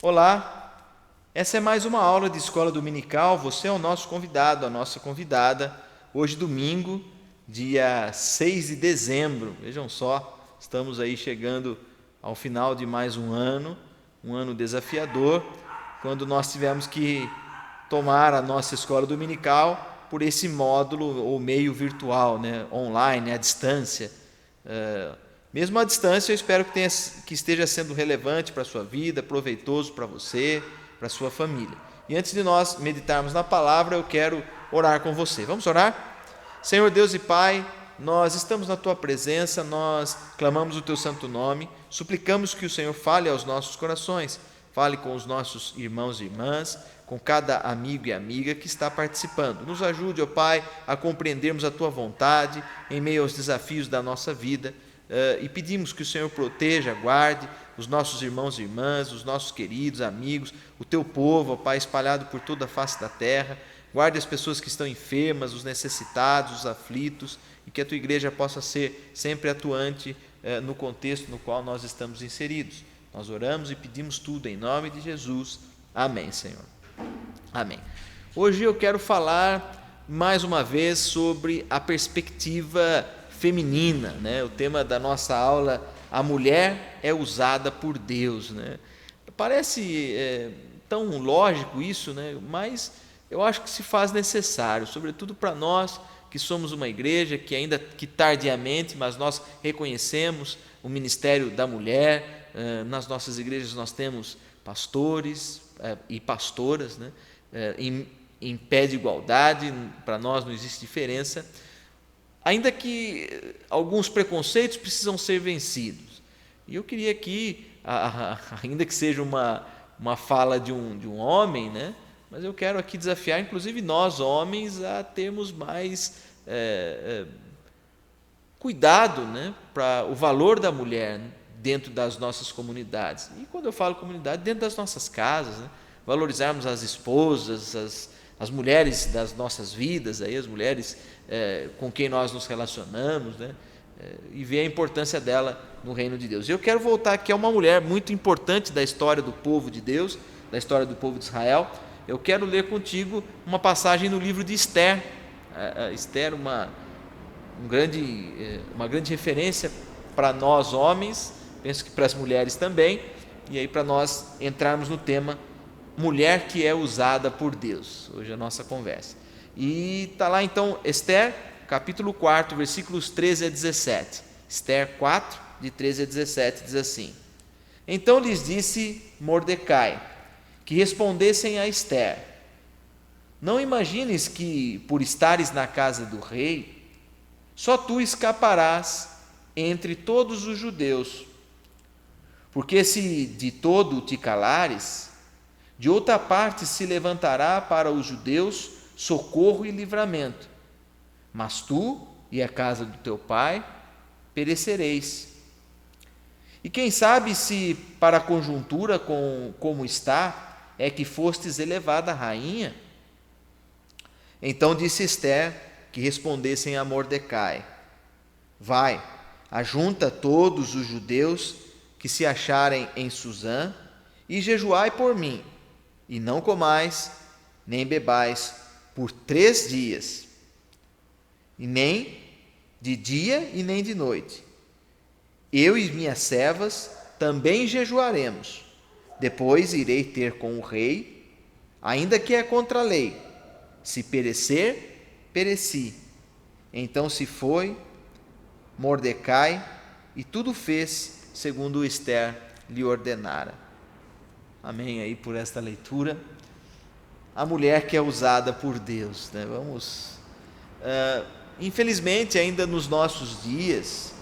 Olá, essa é mais uma aula de escola dominical. Você é o nosso convidado, a nossa convidada. Hoje, domingo, dia 6 de dezembro. Vejam só, estamos aí chegando ao final de mais um ano desafiador, quando nós tivemos que tomar a nossa escola dominical por esse módulo ou meio virtual, online, à distância. Mesmo à distância, eu espero que esteja sendo relevante para a sua vida, proveitoso para você, para a sua família. E antes de nós meditarmos na palavra, eu quero orar com você. Vamos orar? Senhor Deus e Pai, nós estamos na Tua presença, nós clamamos o Teu santo nome, suplicamos que o Senhor fale aos nossos corações, fale com os nossos irmãos e irmãs, com cada amigo e amiga que está participando. Nos ajude, ó Pai, a compreendermos a Tua vontade em meio aos desafios da nossa vida. E pedimos que o Senhor proteja, guarde os nossos irmãos e irmãs, os nossos queridos amigos, o Teu povo, ó Pai, espalhado por toda a face da terra. Guarde as pessoas que estão enfermas, os necessitados, os aflitos, e que a Tua igreja possa ser sempre atuante no contexto no qual nós estamos inseridos. Nós oramos e pedimos tudo em nome de Jesus. Amém, Senhor. Amém. Hoje eu quero falar mais uma vez sobre a perspectiva feminina, O tema da nossa aula, a mulher é usada por Deus, Parece tão lógico isso, Mas eu acho que se faz necessário, sobretudo para nós que somos uma igreja que ainda que tardiamente, mas nós reconhecemos o ministério da mulher. Nas nossas igrejas nós temos pastores e pastoras, em pé de igualdade, para nós não existe diferença. Ainda que alguns preconceitos precisam ser vencidos. E eu queria aqui, ainda que seja uma fala de um homem, mas eu quero aqui desafiar, inclusive nós homens, a termos mais cuidado para o valor da mulher dentro das nossas comunidades. E quando eu falo comunidade, dentro das nossas casas, valorizarmos as esposas, as mulheres das nossas vidas, as mulheres com quem nós nos relacionamos, e ver a importância dela no reino de Deus. Eu quero voltar aqui a uma mulher muito importante da história do povo de Deus, da história do povo de Israel. Eu quero ler contigo uma passagem no livro de Esther. Esther, uma grande referência para nós homens, penso que para as mulheres também, e aí para nós entrarmos no tema mulher que é usada por Deus, hoje a nossa conversa. E está lá então Esther, capítulo 4, versículos 13 a 17. Esther 4, de 13 a 17, diz assim: Então lhes disse Mordecai, que respondessem a Esther: Não imagines que, por estares na casa do rei, só tu escaparás entre todos os judeus, porque se de todo te calares, de outra parte se levantará para os judeus socorro e livramento, mas tu e a casa do teu pai perecereis. E quem sabe se para a conjuntura como está, é que fostes elevada a rainha? Então disse Esther que respondessem a Mordecai: Vai, ajunta todos os judeus que se acharem em Susã e jejuai por mim, e não comais, nem bebais por 3 dias, e nem de dia e nem de noite. Eu e minhas servas também jejuaremos. Depois irei ter com o rei, ainda que é contra a lei. Se perecer, pereci. Então se foi Mordecai e tudo fez segundo Esther lhe ordenara. Amém aí por esta leitura. A mulher que é usada por Deus, infelizmente ainda nos nossos dias,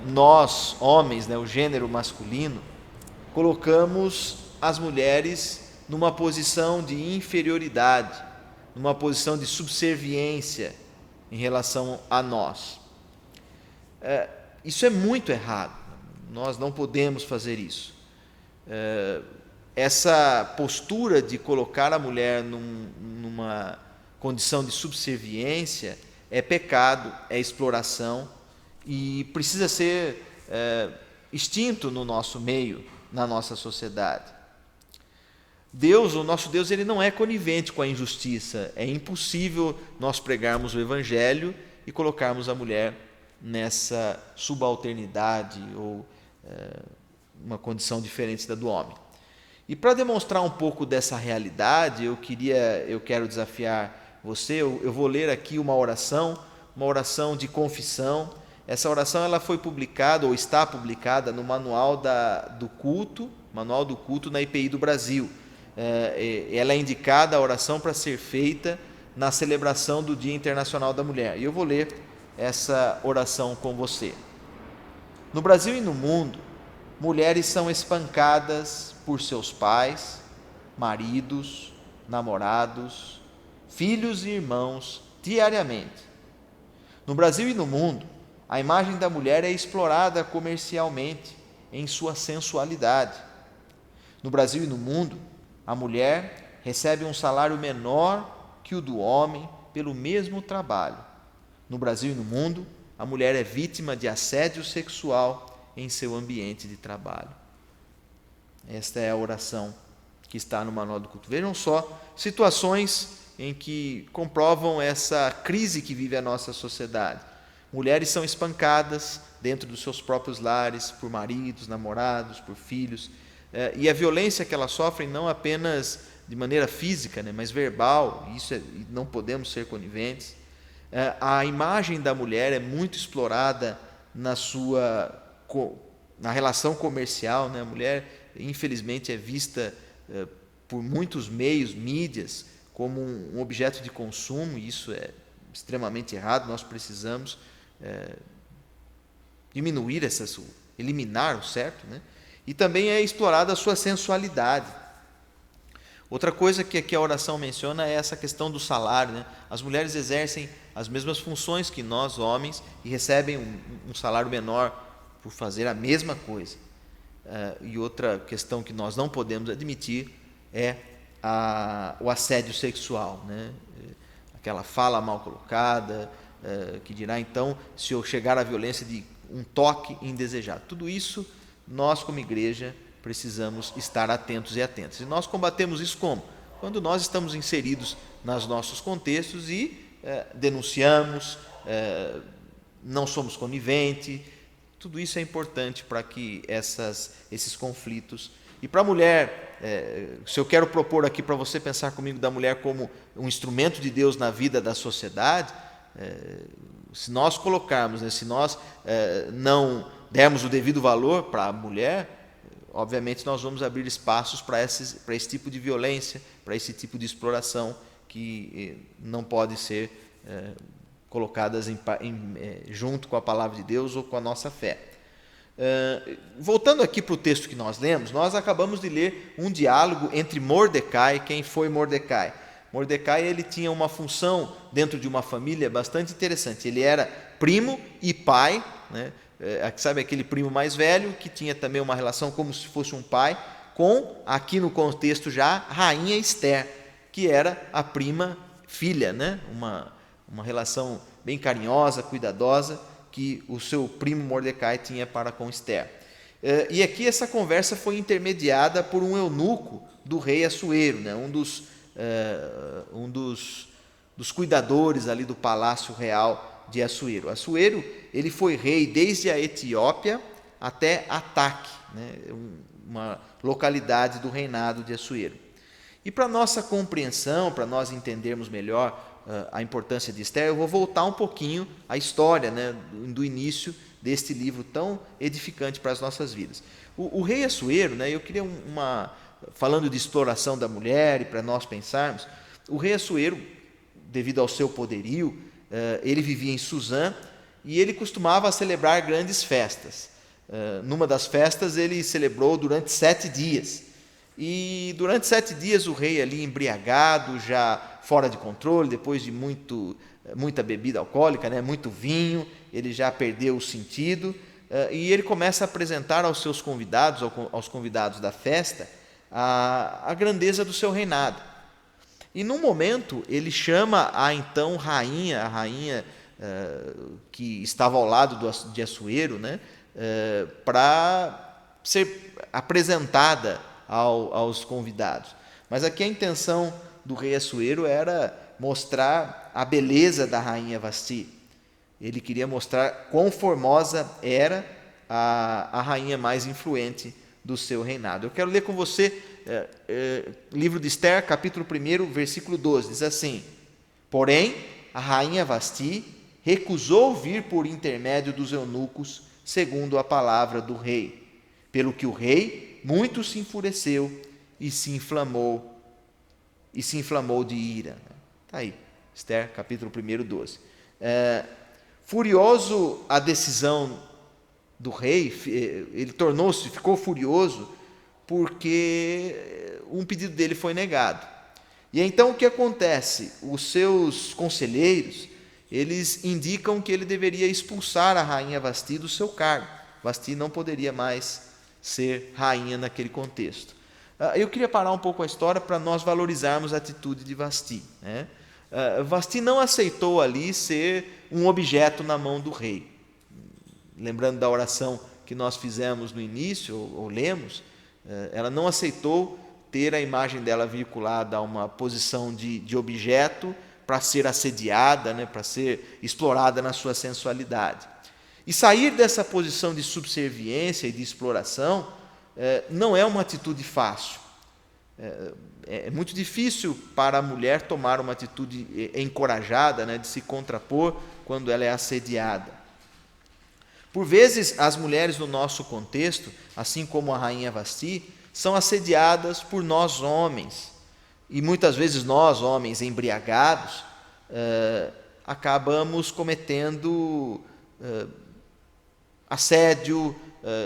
nós homens, o gênero masculino, colocamos as mulheres numa posição de inferioridade, numa posição de subserviência em relação a nós. Isso é muito errado, nós não podemos fazer isso. Essa postura de colocar a mulher numa condição de subserviência é pecado, é exploração e precisa ser extinto no nosso meio, na nossa sociedade. Deus, o nosso Deus, ele não é conivente com a injustiça. É impossível nós pregarmos o Evangelho e colocarmos a mulher nessa subalternidade ou uma condição diferente da do homem. E para demonstrar um pouco dessa realidade, eu quero desafiar você. Eu vou ler aqui uma oração de confissão. Essa oração ela foi publicada ou está publicada no Manual do Culto na IPI do Brasil. Ela é indicada a oração para ser feita na celebração do Dia Internacional da Mulher. E eu vou ler essa oração com você. No Brasil e no mundo, mulheres são espancadas por seus pais, maridos, namorados, filhos e irmãos diariamente. No Brasil e no mundo, a imagem da mulher é explorada comercialmente em sua sensualidade. No Brasil e no mundo, a mulher recebe um salário menor que o do homem pelo mesmo trabalho. No Brasil e no mundo, a mulher é vítima de assédio sexual em seu ambiente de trabalho. Esta é a oração que está no Manual do Culto. Vejam só, situações em que comprovam essa crise que vive a nossa sociedade. Mulheres são espancadas dentro dos seus próprios lares, por maridos, namorados, por filhos, e a violência que elas sofrem não apenas de maneira física, mas verbal, não podemos ser coniventes. A imagem da mulher é muito explorada na relação comercial, A mulher, infelizmente, é vista por muitos meios, mídias, como um objeto de consumo, e isso é extremamente errado. Nós precisamos diminuir eliminar o certo, E também é explorada a sua sensualidade. Outra coisa que aqui a oração menciona é essa questão do salário, As mulheres exercem as mesmas funções que nós, homens, e recebem um salário menor por fazer a mesma coisa. E outra questão que nós não podemos admitir é o assédio sexual, Aquela fala mal colocada, que dirá então se eu chegar à violência de um toque indesejado. Tudo isso nós, como igreja, precisamos estar atentos e atentas. E nós combatemos isso como? Quando nós estamos inseridos nos nossos contextos e denunciamos, não somos coniventes. Tudo isso é importante para que esses conflitos... E para a mulher, se eu quero propor aqui para você pensar comigo da mulher como um instrumento de Deus na vida da sociedade, se nós colocarmos, se nós não dermos o devido valor para a mulher, obviamente nós vamos abrir espaços para esse tipo de violência, para esse tipo de exploração que não pode ser colocadas junto com a palavra de Deus ou com a nossa fé. Voltando aqui para o texto que nós lemos, nós acabamos de ler um diálogo entre Mordecai. Quem foi Mordecai? Mordecai, ele tinha uma função dentro de uma família bastante interessante. Ele era primo e pai, sabe aquele primo mais velho que tinha também uma relação como se fosse um pai com, aqui no contexto já, rainha Esther, que era a prima filha, uma relação bem carinhosa, cuidadosa, que o seu primo Mordecai tinha para com Esther. E aqui essa conversa foi intermediada por um eunuco do rei Assuero, um dos cuidadores ali do palácio real de Assuero. Assuero, ele foi rei desde a Etiópia até Ataque, uma localidade do reinado de Assuero. E para nossa compreensão, para nós entendermos melhor a importância de Esther, eu vou voltar um pouquinho à história, do início deste livro tão edificante para as nossas vidas. O rei Assuero, eu queria falando de exploração da mulher e para nós pensarmos, o rei Assuero, devido ao seu poderio, ele vivia em Suzã e ele costumava celebrar grandes festas. Numa das festas ele celebrou durante 7 dias. E durante 7 dias o rei ali embriagado, já fora de controle, depois de muita bebida alcoólica, muito vinho, ele já perdeu o sentido, e ele começa a apresentar aos seus convidados, aos convidados da festa, a grandeza do seu reinado. E num momento ele chama a então rainha, que estava ao lado de Assuero, para ser apresentada aos convidados. Mas aqui a intenção do rei Assuero era mostrar a beleza da rainha Vasti. Ele queria mostrar quão formosa era a rainha mais influente do seu reinado. Eu quero ler com você livro de Esther, capítulo 1, versículo 12. Diz assim: porém, a rainha Vasti recusou vir por intermédio dos eunucos, segundo a palavra do rei, pelo que o rei muito se enfureceu e se inflamou de ira. Está aí, Esther, capítulo 1, 12. Furioso a decisão do rei, ele ficou furioso porque um pedido dele foi negado. E então o que acontece? Os seus conselheiros, eles indicam que ele deveria expulsar a rainha Vasti do seu cargo. Vasti não poderia mais ser rainha naquele contexto. Eu queria parar um pouco a história para nós valorizarmos a atitude de Vasti, né? Vasti não aceitou ali ser um objeto na mão do rei. Lembrando da oração que nós fizemos no início, ou lemos, ela não aceitou ter a imagem dela vinculada a uma posição de objeto para ser assediada, né, para ser explorada na sua sensualidade. E sair dessa posição de subserviência e de exploração não é uma atitude fácil. É muito difícil para a mulher tomar uma atitude encorajada, né, de se contrapor quando ela é assediada. Por vezes, as mulheres no nosso contexto, assim como a rainha Vasti, são assediadas por nós homens. E muitas vezes nós, homens embriagados, acabamos cometendo assédio,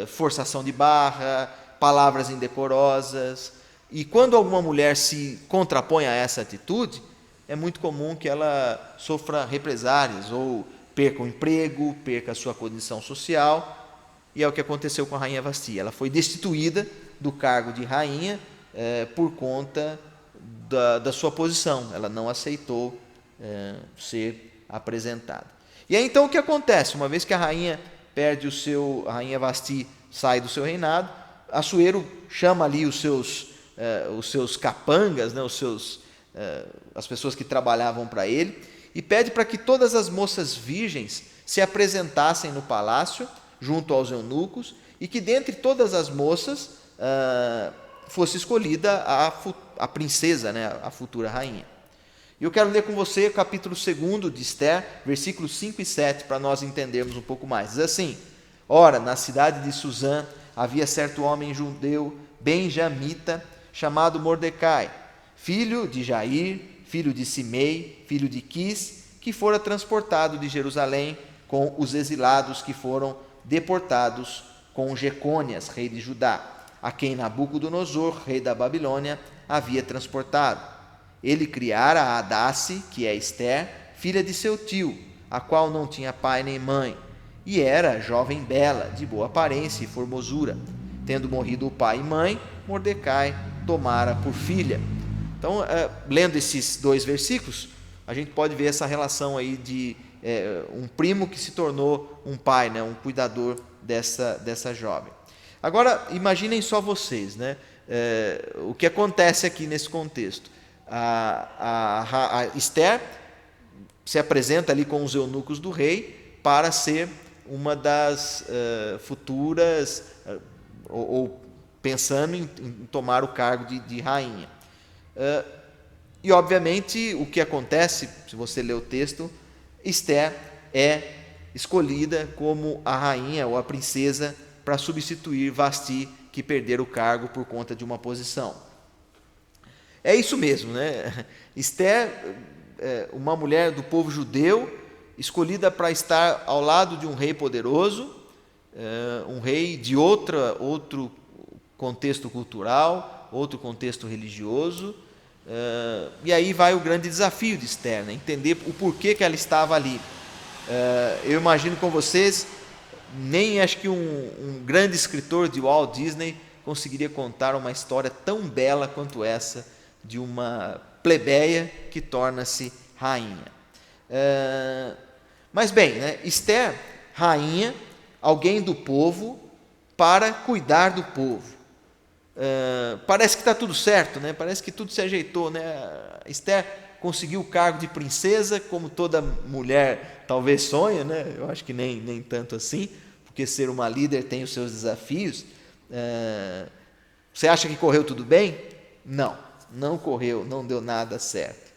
forçação de barra, palavras indecorosas. E quando alguma mulher se contrapõe a essa atitude, é muito comum que ela sofra represálias ou perca o emprego, perca a sua condição social. E é o que aconteceu com a rainha Vasti. Ela foi destituída do cargo de rainha por conta da sua posição. Ela não aceitou ser apresentada. E aí então o que acontece? Uma vez que a rainha a rainha Vasti sai do seu reinado, Assuero chama ali os seus capangas, né, as pessoas que trabalhavam para ele, e pede para que todas as moças virgens se apresentassem no palácio, junto aos eunucos, e que dentre todas as moças fosse escolhida a princesa, né, a futura rainha. E eu quero ler com você o capítulo 2 de Esther, versículos 5 e 7, para nós entendermos um pouco mais. Diz assim: ora, na cidade de Suzã havia certo homem judeu, benjamita, chamado Mordecai, filho de Jair, filho de Simei, filho de Quis, que fora transportado de Jerusalém com os exilados que foram deportados com Jecônias, rei de Judá, a quem Nabucodonosor, rei da Babilônia, havia transportado. Ele criara a Hadasse, que é Esther, filha de seu tio, a qual não tinha pai nem mãe, e era jovem bela, de boa aparência e formosura. Tendo morrido o pai e mãe, Mordecai tomara por filha. Então, lendo esses dois versículos, a gente pode ver essa relação aí de um primo que se tornou um pai, né, um cuidador dessa jovem. Agora, imaginem só vocês, né, o que acontece aqui nesse contexto. A Esther se apresenta ali com os eunucos do rei para ser uma das futuras, ou pensando em tomar o cargo de rainha. E, obviamente, o que acontece, se você ler o texto, Esther é escolhida como a rainha ou a princesa para substituir Vasti, que perdera o cargo por conta de uma posição. É isso mesmo, né? Esther, uma mulher do povo judeu, escolhida para estar ao lado de um rei poderoso, um rei de outro contexto cultural, outro contexto religioso. E aí vai o grande desafio de Esther, né? Entender o porquê que ela estava ali. Eu imagino com vocês, nem acho que um grande escritor de Walt Disney conseguiria contar uma história tão bela quanto essa de uma plebeia que torna-se rainha. Mas bem, né? Esther, rainha, alguém do povo, para cuidar do povo. parece que está tudo certo, né? Parece que tudo se ajeitou, né? Esther conseguiu o cargo de princesa, como toda mulher talvez sonha, né? Eu acho que nem tanto assim, porque ser uma líder tem os seus desafios. Você acha que correu tudo bem? Não correu, não deu nada certo.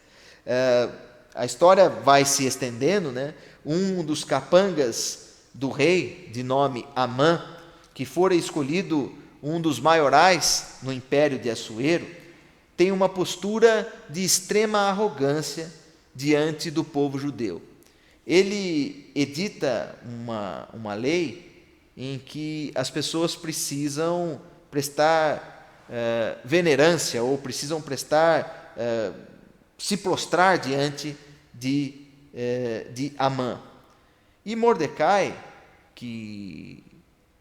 A história vai se estendendo, né? Um dos capangas do rei, de nome Amã, que fora escolhido um dos maiorais no império de Assuero, tem uma postura de extrema arrogância diante do povo judeu. Ele edita uma lei em que as pessoas precisam prestar venerância, ou precisam se prostrar diante de Amã. E Mordecai, que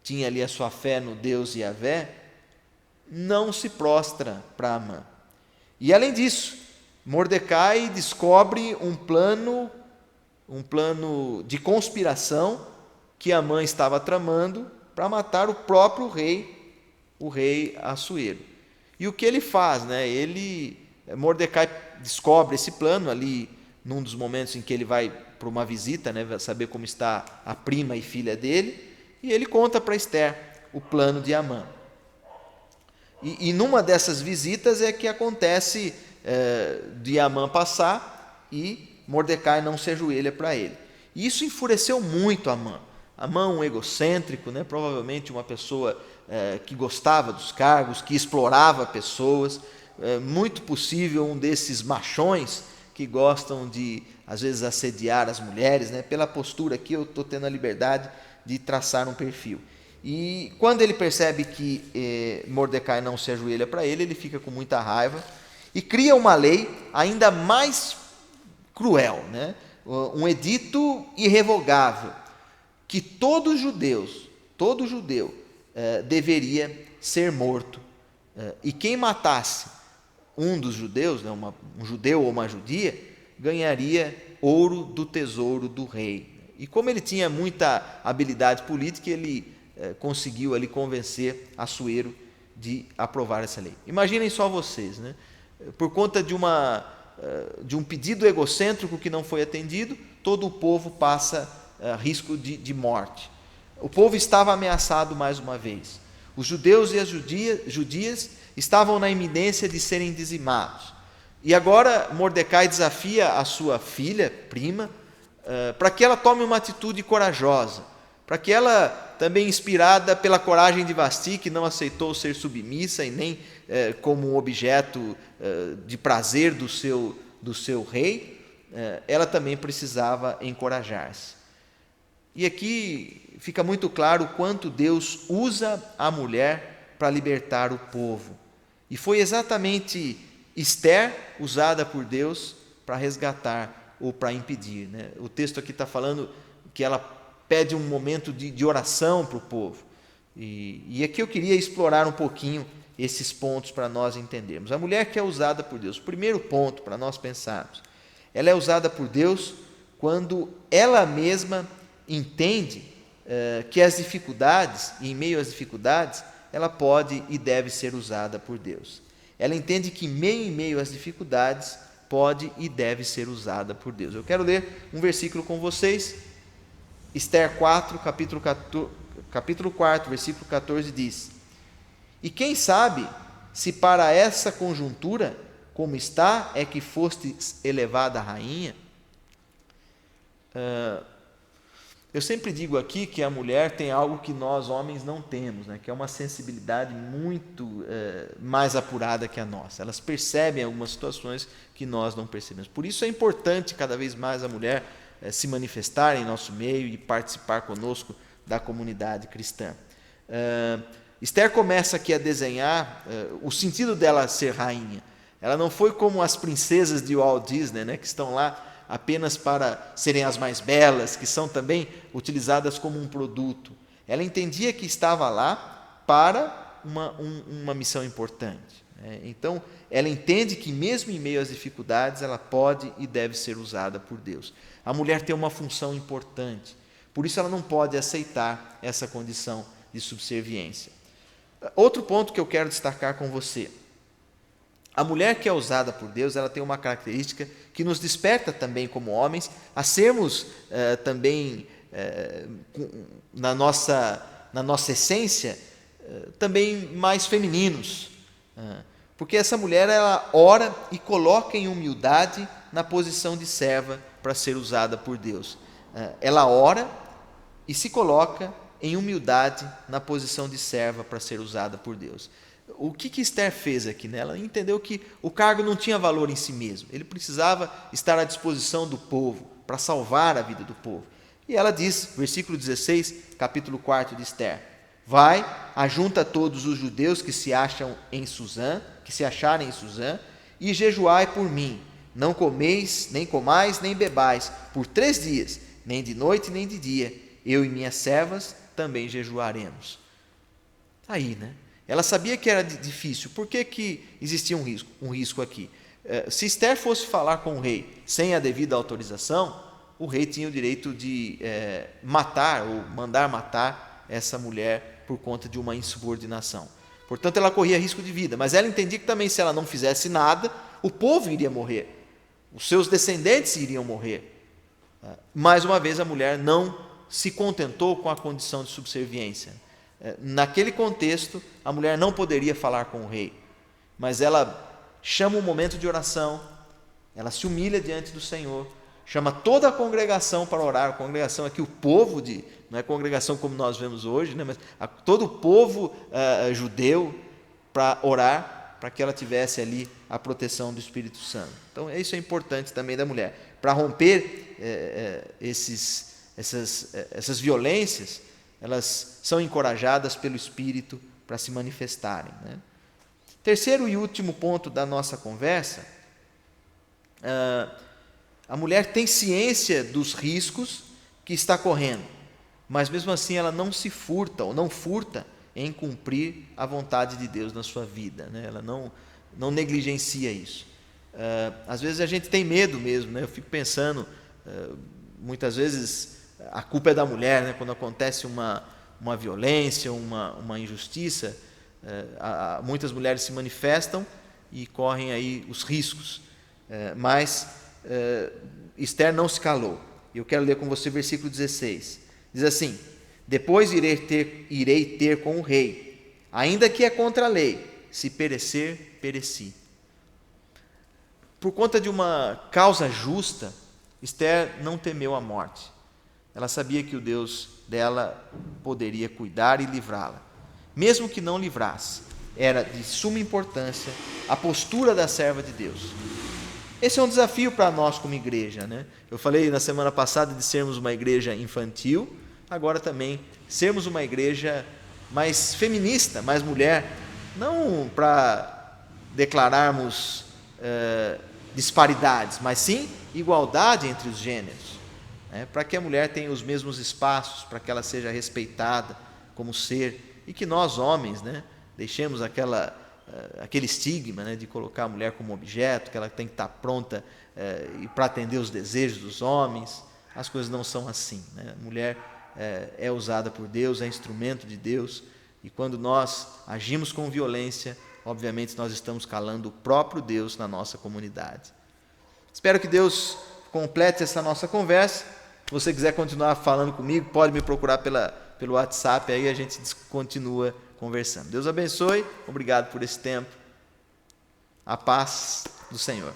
tinha ali a sua fé no Deus Yahvé, não se prostra para Amã. E além disso, Mordecai descobre um plano de conspiração que Amã estava tramando para matar o próprio rei, o rei Assuero. E o que ele faz, né? Mordecai descobre esse plano ali num dos momentos em que ele vai para uma visita, né, saber como está a prima e filha dele, e ele conta para Esther o plano de Amã. E numa dessas visitas é que acontece de Amã passar e Mordecai não se ajoelha para ele. E isso enfureceu muito Amã. Amã, um egocêntrico, né, provavelmente uma pessoa que gostava dos cargos, que explorava pessoas, muito possível um desses machões que gostam de, às vezes, assediar as mulheres, né? Pela postura aqui eu estou tendo a liberdade de traçar um perfil. E quando ele percebe que Mordecai não se ajoelha para ele, ele fica com muita raiva e cria uma lei ainda mais cruel, né? Um edito irrevogável, que todo judeu deveria ser morto. E quem matasse um dos judeus, né, um judeu ou uma judia, ganharia ouro do tesouro do rei. E como ele tinha muita habilidade política, ele conseguiu ali convencer Assuero de aprovar essa lei. Imaginem só vocês, né? Por conta de um pedido egocêntrico que não foi atendido, todo o povo passa risco de morte. O povo estava ameaçado mais uma vez. Os judeus e as judias estavam na iminência de serem dizimados. E agora Mordecai desafia a sua filha, prima, para que ela tome uma atitude corajosa, para que ela, também inspirada pela coragem de Vasti, que não aceitou ser submissa e nem como um objeto de prazer do seu rei, ela também precisava encorajar-se. E aqui fica muito claro o quanto Deus usa a mulher para libertar o povo. E foi exatamente Esther usada por Deus para resgatar ou para impedir, né? O texto aqui está falando que ela pede um momento de oração para o povo. E aqui eu queria explorar um pouquinho esses pontos para nós entendermos. A mulher que é usada por Deus, o primeiro ponto para nós pensarmos, ela é usada por Deus quando ela mesma entende que as dificuldades, e em meio às dificuldades, ela pode e deve ser usada por Deus. Ela entende que em meio às dificuldades, pode e deve ser usada por Deus. Eu quero ler um versículo com vocês. Esther 4, capítulo 4, versículo 14 diz: E quem sabe se para essa conjuntura, como está, é que fostes elevada a rainha? Eu sempre digo aqui que a mulher tem algo que nós homens não temos, né? Que é uma sensibilidade muito mais apurada que a nossa. Elas percebem algumas situações que nós não percebemos. Por isso é importante cada vez mais a mulher se manifestar em nosso meio e participar conosco da comunidade cristã. Esther começa aqui a desenhar o sentido dela ser rainha. Ela não foi como as princesas de Walt Disney, né? Que estão lá apenas para serem as mais belas, que são também utilizadas como um produto. Ela entendia que estava lá para uma missão importante. Então, ela entende que mesmo em meio às dificuldades, ela pode e deve ser usada por Deus. A mulher tem uma função importante, por isso ela não pode aceitar essa condição de subserviência. Outro ponto que eu quero destacar com você. A mulher que é usada por Deus, ela tem uma característica que nos desperta também como homens a sermos também, na nossa essência, também mais femininos. Porque essa mulher, ela ora e coloca em humildade na posição de serva para ser usada por Deus. Ela ora e se coloca em humildade na posição de serva para ser usada por Deus. O que Esther fez aqui? Né? Ela entendeu que o cargo não tinha valor em si mesmo. Ele precisava estar à disposição do povo, para salvar a vida do povo. E ela diz, versículo 16, capítulo 4 de Esther: vai, ajunta todos os judeus que se acharem em Suzã, e jejuai por mim. Não comeis, nem comais, nem bebais, por 3 dias, nem de noite, nem de dia. Eu e minhas servas também jejuaremos. Aí, né? Ela sabia que era difícil. Por que existia um risco aqui? Se Esther fosse falar com o rei sem a devida autorização, o rei tinha o direito de matar ou mandar matar essa mulher por conta de uma insubordinação. Portanto, ela corria risco de vida, mas ela entendia que também, se ela não fizesse nada, o povo iria morrer, os seus descendentes iriam morrer. Mais uma vez, a mulher não se contentou com a condição de subserviência. Naquele contexto, a mulher não poderia falar com o rei, mas ela chama um momento de oração, ela se humilha diante do Senhor, chama toda a congregação para orar. A congregação aqui, o povo, não é congregação como nós vemos hoje, né, mas todo o povo judeu para orar, para que ela tivesse ali a proteção do Espírito Santo. Então, isso é importante também da mulher. Para romper essas violências, elas são encorajadas pelo Espírito para se manifestarem. Né? Terceiro e último ponto da nossa conversa, a mulher tem ciência dos riscos que está correndo, mas mesmo assim ela não se furta ou não furta em cumprir a vontade de Deus na sua vida. Né? Ela não negligencia isso. Às vezes a gente tem medo mesmo, né? Eu fico pensando, muitas vezes a culpa é da mulher, né? Quando acontece uma violência, uma injustiça, muitas mulheres se manifestam e correm aí os riscos, mas Esther não se calou. Eu quero ler com você o versículo 16, diz assim: depois irei ter com o rei, ainda que é contra a lei, se perecer, pereci. Por conta de uma causa justa, Esther não temeu a morte. Ela sabia que o Deus dela poderia cuidar e livrá-la. Mesmo que não livrasse, era de suma importância a postura da serva de Deus. Esse é um desafio para nós como igreja, né? Eu falei na semana passada de sermos uma igreja infantil, agora também sermos uma igreja mais feminista, mais mulher, não para declararmos disparidades, mas sim igualdade entre os gêneros. Para que a mulher tenha os mesmos espaços, para que ela seja respeitada como ser, e que nós, homens, né, deixemos aquele estigma, né, de colocar a mulher como objeto, que ela tem que estar pronta para atender os desejos dos homens. As coisas não são assim. Né? A mulher é usada por Deus, é instrumento de Deus, e quando nós agimos com violência, obviamente nós estamos calando o próprio Deus na nossa comunidade. Espero que Deus complete essa nossa conversa. Se você quiser continuar falando comigo, pode me procurar pelo WhatsApp, aí a gente continua conversando. Deus abençoe, obrigado por esse tempo. A paz do Senhor.